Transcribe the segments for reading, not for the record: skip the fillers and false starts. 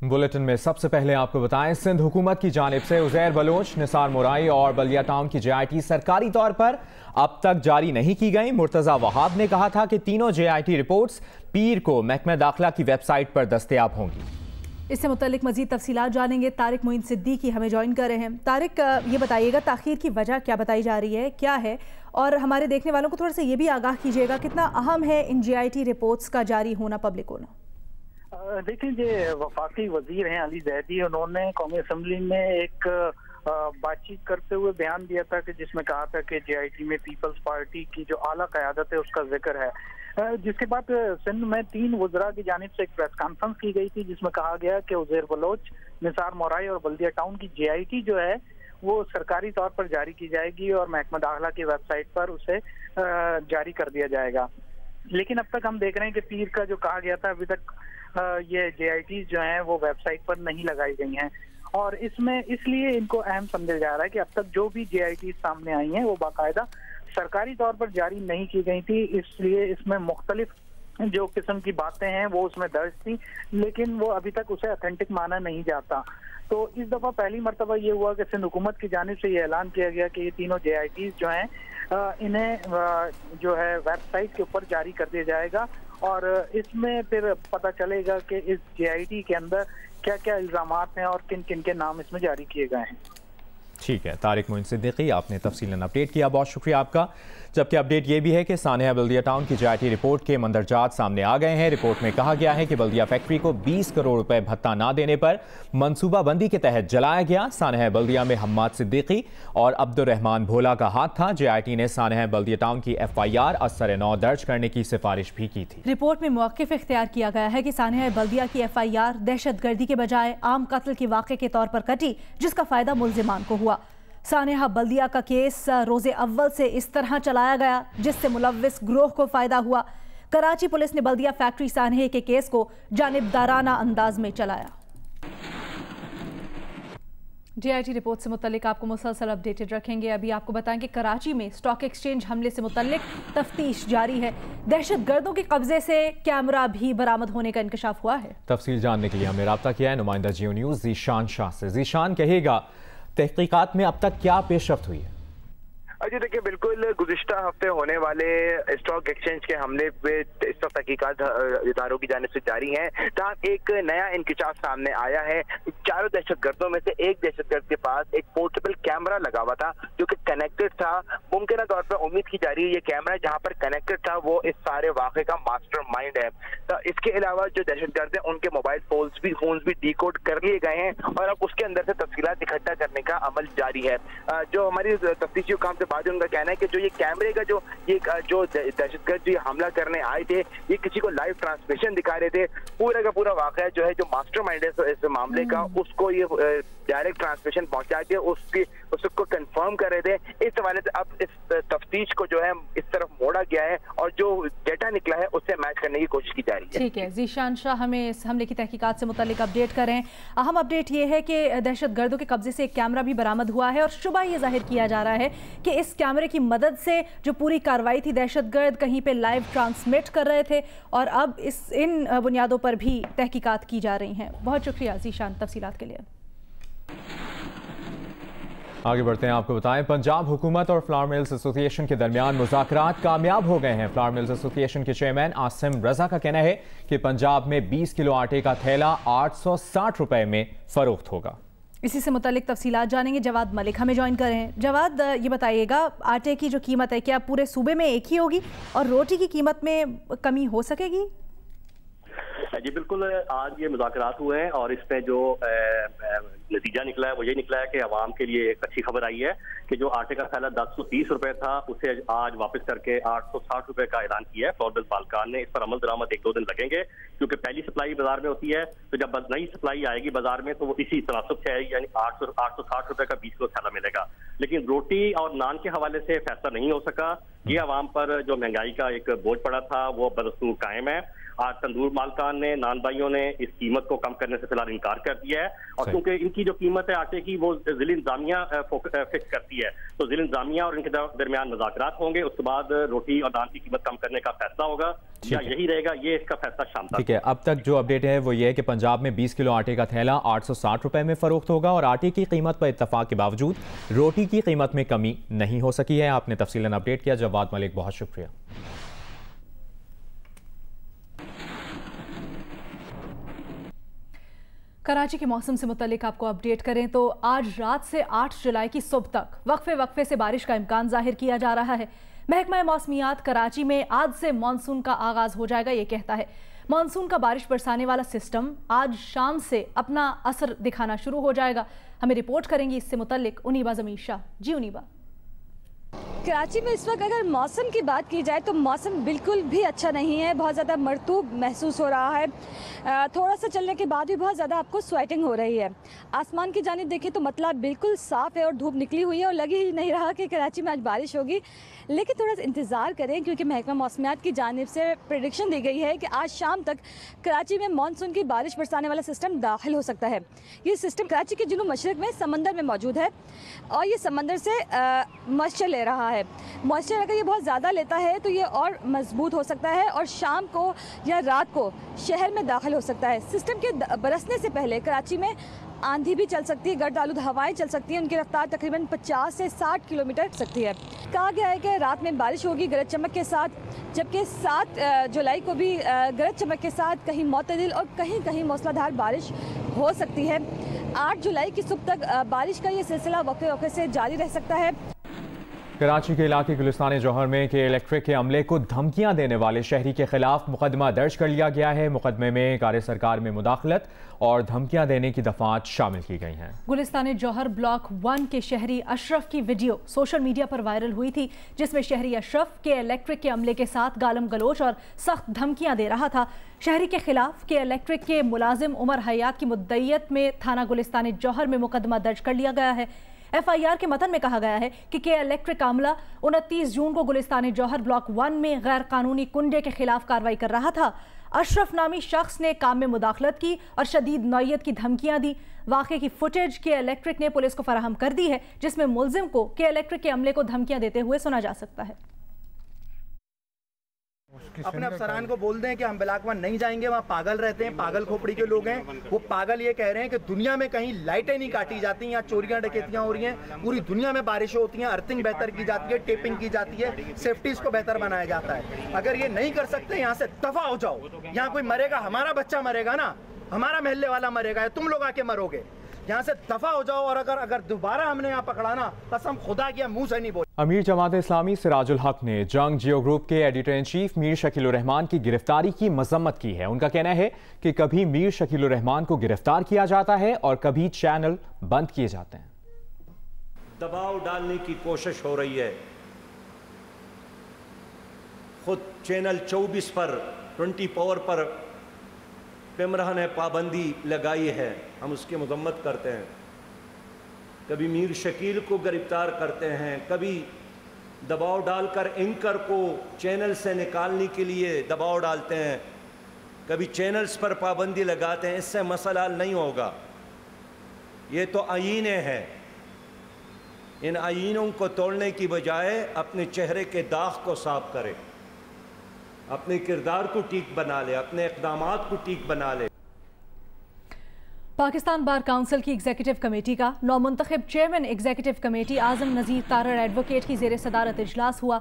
Bulletin में सबसे पहले आपको बताएं, सिंध हुकूमत की जानिब से उज़ैर बलोच, निसार मोराई और बल्दिया टाउन की JIT सरकारी तौर पर अब तक जारी नहीं की गई। मुर्तज़ा वहाब ने कहा था कि तीनों JIT रिपोर्ट्स पीर को महकमा दाखिला की वेबसाइट पर दस्तयाब होंगी। इससे मुतल्लिक मजीद तफसीलात जानेंगे। तारिक मोइन सिद्दीकी हमें ज्वाइन कर रहे हैं। तारिक, ये बताइएगा ताख़ीर की वजह क्या बताई जा रही है, क्या है, और हमारे देखने वालों को थोड़ा सा ये भी आगाह कीजिएगा कितना अहम है इन JIT रिपोर्ट्स का जारी होना, पब्लिक होना। देखिए, जो वफाकी वजीर हैं अली ज़ैदी, उन्होंने कौमी असम्बली में एक बातचीत करते हुए बयान दिया था कि जिसमें कहा था कि JIT में पीपल्स पार्टी की जो आला क़यादत है उसका जिक्र है, जिसके बाद सिंध में 3 वज़रा की जानिब से एक प्रेस कॉन्फ्रेंस की गई थी जिसमें कहा गया कि उज़ैर बलोच, निसार मोराई और बल्दिया टाउन की JIT जो है वो सरकारी तौर पर जारी की जाएगी और महकमा दाखिला की वेबसाइट पर उसे जारी कर दिया जाएगा। लेकिन अब तक हम देख रहे हैं कि पीर का जो कहा गया था, अभी तक ये JIT जो हैं वो वेबसाइट पर नहीं लगाई गई हैं और इसमें इसलिए इनको अहम समझा जा रहा है कि अब तक जो भी JIT सामने आई हैं वो बाकायदा सरकारी तौर पर जारी नहीं की गई थी, इसलिए इसमें मुख्तलिफ जो किस्म की बातें हैं वो उसमें दर्ज थी, लेकिन वो अभी तक उसे ऑथेंटिक माना नहीं जाता। तो इस दफ़ा पहली मरतबा ये हुआ कि सिंध हुकूमत की जानिब से ये ऐलान किया गया कि ये तीनों JITs जो हैं इन्हें जो है वेबसाइट के ऊपर जारी कर दिया जाएगा और इसमें फिर पता चलेगा कि इस JIT के अंदर क्या क्या इल्ज़ामात हैं और किन किन के नाम इसमें जारी किए गए हैं। ठीक है तारिक मोइन सिद्दीकी, आपने तफसीलन अपडेट किया, बहुत शुक्रिया आपका। जबकि अपडेट ये भी है कि सानिया बल्दिया टाउन की JIT रिपोर्ट के मंदरजात सामने आ गए हैं। रिपोर्ट में कहा गया है कि बल्दिया फैक्ट्री को 20 करोड़ रुपए भत्ता ना देने पर मनसूबाबंदी के तहत जलाया गया। सानिया बल्दिया में हम्माद सिद्दीकी और अब्दुर्रहमान भोला का हाथ था। JIT ने सानिया बल्दिया टाउन की FIR असर-ए-नौ दर्ज करने की सिफारिश भी की थी। रिपोर्ट में मौक़िफ़ इख्तियार किया गया है कि सानिया बल्दिया की FIR दहशतगर्दी के बजाय आम कत्ल के वाक़े के तौर पर कटी, जिसका फ़ायदा मुल्ज़िमान को हुआ। सानिया बल्दिया का केस रोज़े अव्वल से इस तरह चलाया गया जिससे मुलव्विस ग्रोह को फ़ायदा हुआ। कराची पुलिस ने बल्दिया फैक्ट्री सानिया के केस को जानिबदाराना अंदाज में चलाया। JIT रिपोर्ट से मुतल्लिक आपको मुसलसल अपडेटेड रखेंगे। अभी आपको बताएं कि कराची में स्टॉक एक्सचेंज हमले से मुतल्लिक तफ्तीश जारी है। दहशतगर्दों के कब्जे से कैमरा भी बरामद होने का इंकशाफ हुआ है। तफसील जानने के लिए हमें राब्ता किया है नुमाइंदा जियो न्यूज़ ज़ीशान शाह से। ज़ीशान, कहिएगा तहकीकात में अब तक क्या पेशरफ्त हुई है? जी देखिए, बिल्कुल गुज़िश्ता हफ्ते होने वाले स्टॉक एक्सचेंज के हमले पे इस वक्त तहकीकात इदारों की जानिब से जारी हैं। तहाँ एक नया इंकशाफ सामने आया है। चारों दहशतगर्दों में से एक दहशतगर्द के पास एक पोर्टेबल कैमरा लगा हुआ था जो कि कनेक्टेड था। मुमकिन तौर पर उम्मीद की जा रही है ये कैमरा जहाँ पर कनेक्टेड था वो इस सारे वाक़े का मास्टरमाइंड है। तो इसके अलावा जो दहशतगर्द हैं उनके मोबाइल फोन भी डिकोड कर लिए गए हैं और अब उसके अंदर से तफसीलात इकट्ठा करने का अमल जारी है। जो हमारी तफ्तीशी काम से बाद उनका कहना है कि जो ये कैमरे का जो दहशतगर्द जो हमला करने आए थे, ये किसी को लाइव ट्रांसमिशन दिखा रहे थे। पूरा का पूरा वाक़या जो है, जो मास्टरमाइंड है इस मामले का, उसको ये डायरेक्ट ट्रांसमिशन पहुंचा के उसको कंफर्म कर रहे थे। इस हवाले से अब इस तफ्तीश को जो है इस तरफ मोड़ा गया है और जो डेटा निकला है उससे मैच करने की कोशिश की जा रही है। ठीक है, ज़ीशान शाह हमें इस हमले की तहकीकात से मुतल्लिक अपडेट करें। अहम अपडेट ये है कि दहशतगर्दों के कब्जे से एक कैमरा भी बरामद हुआ है और शुबा ये जाहिर किया जा रहा है कि इस कैमरे की मदद से जो पूरी कार्रवाई थी, दहशतगर्द कहीं पे लाइव ट्रांसमिट कर रहे थे और अब इन बुनियादों पर भी तहकीकात की जा रही हैं। बहुत शुक्रिया ज़ीशान तफसीलात के लिए। आगे बढ़ते हैं, आपको बताएं पंजाब हुकूमत और फ्लावर मिल्स एसोसिएशन के दरमियान मुज़ाकरात कामयाब हो गए हैं। फ्लावर मिल्स एसोसिएशन के चेयरमैन आसिम रजा का कहना है कि पंजाब में 20 किलो आटे का थैला 860 रुपए में फरोख्त होगा। इसी से मुतल्लिक तफसीलात जानेंगे। जवाद मलिक हमें ज्वाइन कर रहे हैं। जवाद, ये बताइएगा आटे की जो कीमत है क्या पूरे सूबे में एक ही होगी और रोटी की कीमत में कमी हो सकेगी? जी बिल्कुल, आज ये मुज़ाकरात हुए हैं और इसमें जो नतीजा निकला है वो ये निकला है कि आवाम के लिए एक अच्छी खबर आई है कि जो आटे का थैला 1030 रुपए था उसे आज वापस करके 860 रुपए का ऐलान किया है फ्लोर मिल्स बालकान ने। इस पर अमल दरामद 1-2 दिन लगेंगे क्योंकि पहली सप्लाई बाजार में होती है, तो जब नई सप्लाई आएगी बाजार में तो वो इसी तनासब से आएगी, यानी 860 रुपए का 20 किलो थैला मिलेगा। लेकिन रोटी और नान के हवाले से फैसला नहीं हो सका। ये आवाम पर जो महंगाई का एक बोझ पड़ा था वो बदस्तूर कायम है आज तंदूर मालकान ने, नान भाइयों ने इस कीमत को कम करने से फिलहाल इनकार कर दिया है। और क्योंकि इनकी जो कीमत है आटे की वो ज़िला इंतजामिया फिक्स करती है, तो ज़िला इंतजामिया और इनके दरमियान मुज़ाकरात होंगे, उसके बाद रोटी और नान की कीमत कम करने का फैसला होगा या यही रहेगा, ये इसका फैसला शाम तक। ठीक है, अब तक जो अपडेट है वो ये है कि पंजाब में 20 किलो आटे का थैला 860 रुपए में फरोख्त होगा और आटे की कीमत पर इत्तफाक के बावजूद रोटी की कीमत में कमी नहीं हो सकी है। आपने तफसीलन अपडेट किया जवाद मलिक, बहुत शुक्रिया। कराची के मौसम से मुतालिक आपको अपडेट करें तो आज रात से 8 जुलाई की सुबह तक वक्फे से बारिश का इम्कान जाहिर किया जा रहा है। महकमा मौसमियात कराची में आज से मानसून का आगाज हो जाएगा ये कहता है। मानसून का बारिश बरसाने वाला सिस्टम आज शाम से अपना असर दिखाना शुरू हो जाएगा। हमें रिपोर्ट करेंगी इससे मुतालिक उनीबा जमीर शाह। जी उनीबा। कराची में इस वक्त अगर मौसम की बात की जाए तो मौसम बिल्कुल भी अच्छा नहीं है, बहुत ज़्यादा मरतूब महसूस हो रहा है। थोड़ा सा चलने के बाद भी बहुत ज़्यादा आपको स्वेटिंग हो रही है। आसमान की जानिब देखें तो मतलब बिल्कुल साफ़ है और धूप निकली हुई है और लगी ही नहीं रहा कि कराची में आज बारिश होगी, लेकिन थोड़ा सा इंतज़ार करें क्योंकि महकमा मौसमियात की जानिब से प्रेडिक्शन दी गई है कि आज शाम तक कराची में मानसून की बारिश बरसाने वाला सिस्टम दाखिल हो सकता है। ये सिस्टम कराची के जुनूब मशरक़ में समंदर में मौजूद है और ये समंदर से मॉइस्चर ले रहा है। मॉइस्चर अगर ये बहुत ज़्यादा लेता है तो ये और मजबूत हो सकता है और शाम को या रात को शहर में दाखिल हो सकता है। सिस्टम के बरसने से पहले कराची में आंधी भी चल सकती है, गर्द आलूद हवाएं चल सकती हैं, उनकी रफ्तार तकरीबन 50 से 60 किलोमीटर सकती है। कहा गया है कि रात में बारिश होगी गरज चमक के साथ, जबकि 7 जुलाई को भी गरज चमक के साथ कहीं मोतदिल और कहीं कहीं मूसलाधार बारिश हो सकती है। 8 जुलाई की सुबह तक बारिश का ये सिलसिला वक्फे से जारी रह सकता है। कराची के इलाके गुलिस्तान जौहर में के इलेक्ट्रिक के अमले को धमकियां देने वाले शहरी के खिलाफ मुकदमा दर्ज कर लिया गया है। मुकदमे में कार सरकार में मुदाखलत और धमकियां देने की दफात शामिल की गई हैं। गुलिस्तान जौहर ब्लॉक 1 के शहरी अशरफ की वीडियो सोशल मीडिया पर वायरल हुई थी, जिसमें शहरी अशरफ के इलेक्ट्रिक के अमले के साथ गालम गलोच और सख्त धमकियां दे रहा था। शहरी के खिलाफ के इलेक्ट्रिक के मुलाजिम उमर हयात की मुद्दईयत में थाना गुलिस्तान जौहर में मुकदमा दर्ज कर लिया गया है। FIR के मतन में कहा गया है कि इलेक्ट्रिक का अमला 29 जून को गुलिस्तान जौहर ब्लॉक 1 में गैर कानूनी कुंडे के खिलाफ कार्रवाई कर रहा था। अशरफ नामी शख्स ने काम में मुदाखलत की और शदीद नौयत की धमकियां दी। वाक़े की फुटेज के इलेक्ट्रिक ने पुलिस को फराहम कर दी है, जिसमें मुलजिम को के इलेक्ट्रिक के अमले को धमकियां देते हुए सुना जा सकता है। अपने अफसरान को बोल दें कि हम ब्लॉक 1 नहीं जाएंगे, वहाँ पागल रहते हैं, पागल खोपड़ी के लोग हैं। वो पागल ये कह रहे हैं कि दुनिया में कहीं लाइटें नहीं काटी जाती, यहाँ चोरियां डकैतियां हो रही हैं, पूरी दुनिया में बारिशें होती हैं, अर्थिंग बेहतर की जाती है, टेपिंग की जाती है, सेफ्टीज को बेहतर बनाया जाता है। अगर ये नहीं कर सकते यहाँ से दफा हो जाओ। यहाँ कोई मरेगा, हमारा बच्चा मरेगा ना, हमारा महल्ले वाला मरेगा, तुम लोग आके मरोगे। यहाँ से दफा हो जाओ और अगर दोबारा हमने यहाँ पकड़ा ना, कसम खुदा की मुंह से नहीं बोल। अमीर जमात इस्लामी सिराजुल हक ने जंग जियो ग्रुप के editor in chief Mir Shakeel उर रहमान की गिरफ्तारी की मजम्मत की है। उनका कहना है कि कभी मीर शकील उर रहमान को गिरफ्तार किया जाता है और कभी चैनल बंद किए जाते हैं। दबाव डालने की कोशिश हो रही है। खुद चैनल 24 पर 24 पर पिमराह ने पाबंदी लगाई है, हम उसकी मजम्मत करते हैं। कभी मीर शकील को गिरफ्तार करते हैं, कभी दबाव डालकर एंकर को चैनल से निकालने के लिए दबाव डालते हैं, कभी चैनल्स पर पाबंदी लगाते हैं। इससे मसला हल नहीं होगा। ये तो आईने हैं। इन आईनों को तोड़ने की बजाय अपने चेहरे के दाग को साफ करें, अपने किरदार को ठीक बना ले, अपने इक़दामात को ठीक बना ले। पाकिस्तान बार काउंसिल की एग्जीक्यूटिव कमेटी का नौमुंतखब चेयरमैन एग्जीक्यूटिव कमेटी आजम नज़ीर तारर एडवोकेट की ज़ेर सदारत इजलास हुआ।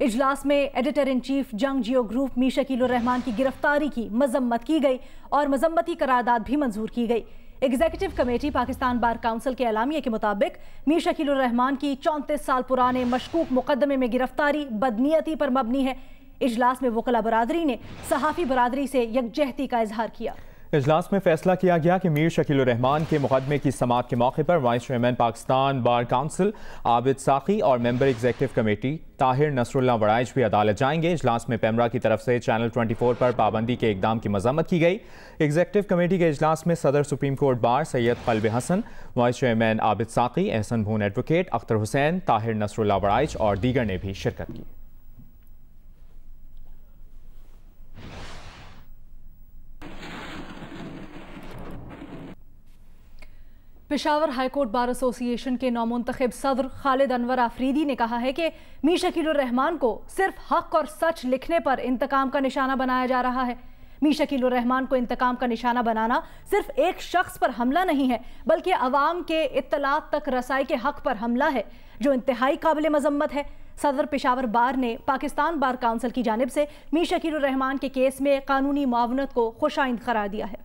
इजलास में एडिटर इन चीफ जंग जियो ग्रुप मीर शकील उर रहमान की गिरफ्तारी की मजम्मत की गई और मजम्मती करारदाद भी मंजूर की गई। Executive committee Pakistan bar council के एलामिया के मुताबिक मीर शकील उर रहमान की 34 साल पुराने मशकूक मुकदमे में गिरफ्तारी बदनीयती पर मबनी है। इजलास में वकला बरादरी ने सहाफ़ी बरादरी से यकजहती का इजहार किया। इजलास में फैसला किया गया कि मीर शकील उर रहमान के मुकदमे की समाअत के मौके पर vice chairman Pakistan bar council Abid Saqi और member executive committee Tahir Nasrullah Warraich भी अदालत जाएंगे। इजलास में पेमरा की तरफ से चैनल 24 पर पाबंदी के इकदाम की मजम्मत की गई। एग्जीक्यूटिव कमेटी के इजलास में सदर सुप्रीम कोर्ट बार सैयद कल्ब हसन, वाइस चेयरमैन आबिद साकी, एहसन भून एडवोकेट, अख्तर हुसैन, ताहिर नसरुल्लाह वड़ाइच और दीगर ने भी शिरकत की। पेशावर हाईकोर्ट बार एसोसिएशन के नौमुंतखब सदर खालिद अनवर आफरीदी ने कहा है कि मीर शकील उर रहमान को सिर्फ हक और सच लिखने पर इंतकाम का निशाना बनाया जा रहा है। मीर शकील उर रहमान को इंतकाम का निशाना बनाना सिर्फ एक शख्स पर हमला नहीं है, बल्कि अवाम के इत्तलात तक रसाई के हक पर हमला है, जो इंतहाई काबिल मजम्मत है। सदर पेशावर बार ने पाकिस्तान बार काउंसिल की जानिब से मीर शकील उर रहमान के केस में कानूनी मुआवनत को खुशाइंद करार दिया है।